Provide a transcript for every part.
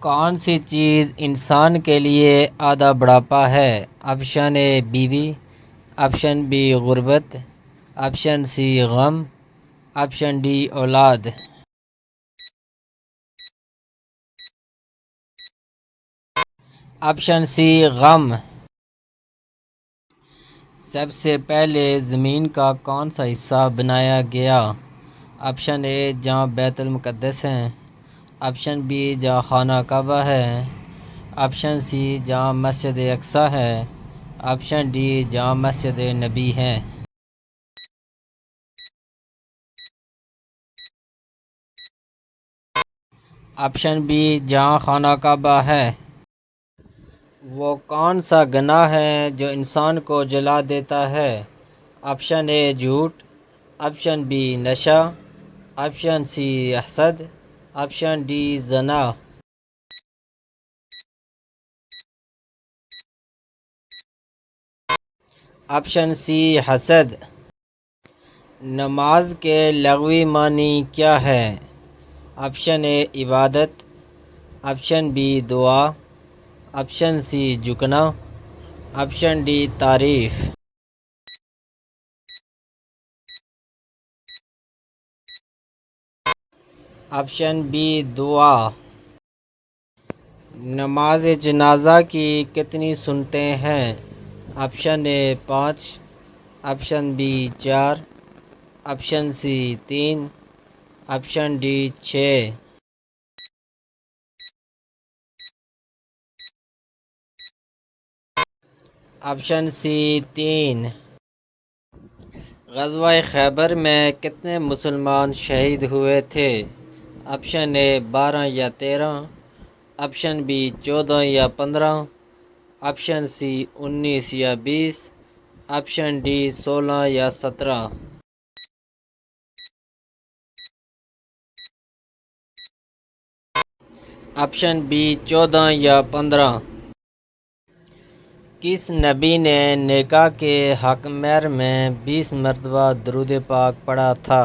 کون سی چیز انسان کے لیے آدھا بڑھاپا ہے؟ آپشن اے بیوی، آپشن بی غربت، آپشن سی غم، آپشن ڈی اولاد۔ آپشن سی غم۔ سب سے پہلے زمین کا کون سا حصہ بنایا گیا؟ آپشن اے جہاں بیت المقدس ہے، آپشن بی جہاں خانہ کعبہ ہے، آپشن سی جہاں مسجد اقصی ہے، آپشن ڈی جہاں مسجد نبی ہے۔ آپشن بی جہاں خانہ کعبہ ہے۔ وہ کون سا گناہ ہے جو انسان کو جلا دیتا ہے؟ آپشن اے جھوٹ، آپشن بی نشہ، آپشن سی حسد، آپشن ڈی زنا۔ آپشن سی حسد۔ نماز کے لغوی معنی کیا ہے؟ آپشن اے عبادت، آپشن بی دعا، آپشن سی جھکنا، آپشن ڈی تعریف۔ آپشن بی دعا۔ نماز جنازہ کی کتنی سنتیں ہیں؟ Option A 5، option B 4، option C 3، option D 6۔ Option C 3۔ غزوہ خیبر میں کتنے مسلمان شہید ہوئے تھے؟ آپشن اے 12 یا 13، آپشن بی 14 یا 15، آپشن سی 19 یا 20، آپشن ڈی 16 یا 17۔ آپشن بی 14 یا 15۔ کس نبی نے نکاح کے حق مہر میں 20 مرتبہ درود پاک پڑھا تھا؟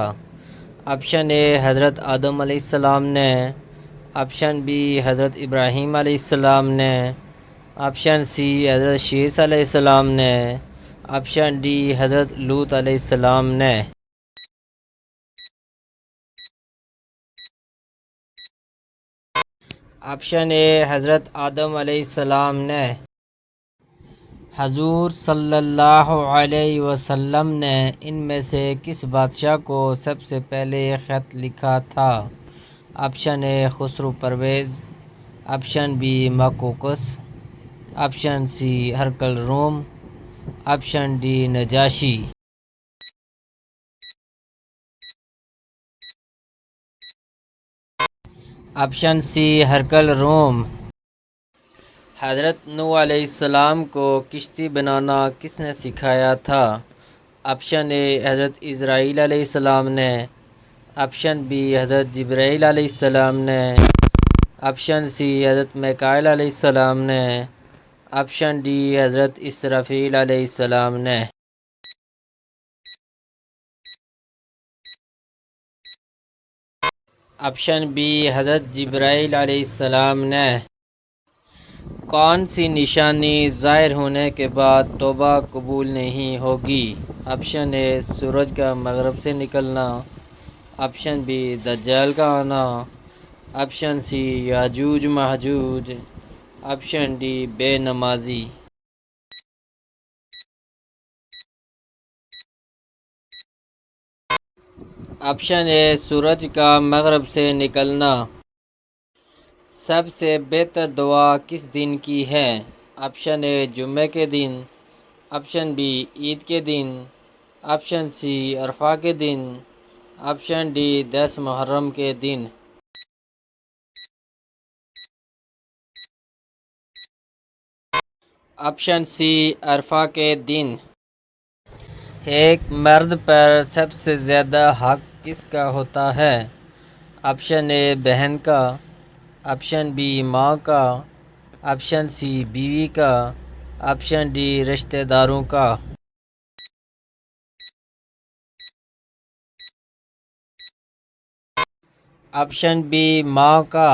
آپشن اے حضرت آدم علیہ السلام نے، آپشن بی حضرت ابراہیم علیہ السلام نے، آپشن سی حضرت شیس علیہ السلام نے، آپشن ڈی حضرت لوط علیہ السلام نے۔ آپشن اے حضرت آدم علیہ السلام نے۔ حضور صلی اللہ علیہ وسلم نے ان میں سے کس بادشاہ کو سب سے پہلے خط لکھا تھا؟ آپشن اے خسرو پرویز، آپشن بی مقوقس، آپشن سی ہرقل روم، آپشن ڈی نجاشی۔ آپشن سی ہرقل روم۔ حضرت نوح علیہ السلام کو کشتی بنانا کس نے سکھایا تھا؟ آپشن اے حضرت اسرائیل علیہ السلام نے، آپشن بی حضرت جبرائیل علیہ السلام نے، آپشن سی حضرت میکائیل علیہ السلام نے، آپشن ڈی حضرت اسرافیل علیہ السلام نے۔ آپشن بی حضرت جبرائیل علیہ السلام نے۔ کون سی نشانی ظاہر ہونے کے بعد توبہ قبول نہیں ہوگی؟ آپشن اے سورج کا مغرب سے نکلنا، آپشن بی دجال کا آنا، آپشن سی یاجوج ماجوج، آپشن ڈی بے نمازی۔ آپشن اے سورج کا مغرب سے نکلنا۔ سب سے بہتر دعا کس دن کی ہے؟ آپشن اے جمعہ کے دن، آپشن بی عید کے دن، آپشن سی عرفہ کے دن، آپشن ڈی 10 محرم کے دن۔ آپشن سی عرفہ کے دن۔ ایک مرد پر سب سے زیادہ حق کس کا ہوتا ہے؟ آپشن اے بہن کا، آپشن بی ماں کا، آپشن سی بیوی کا، آپشن ڈی رشتہ داروں کا۔ آپشن بی ماں کا۔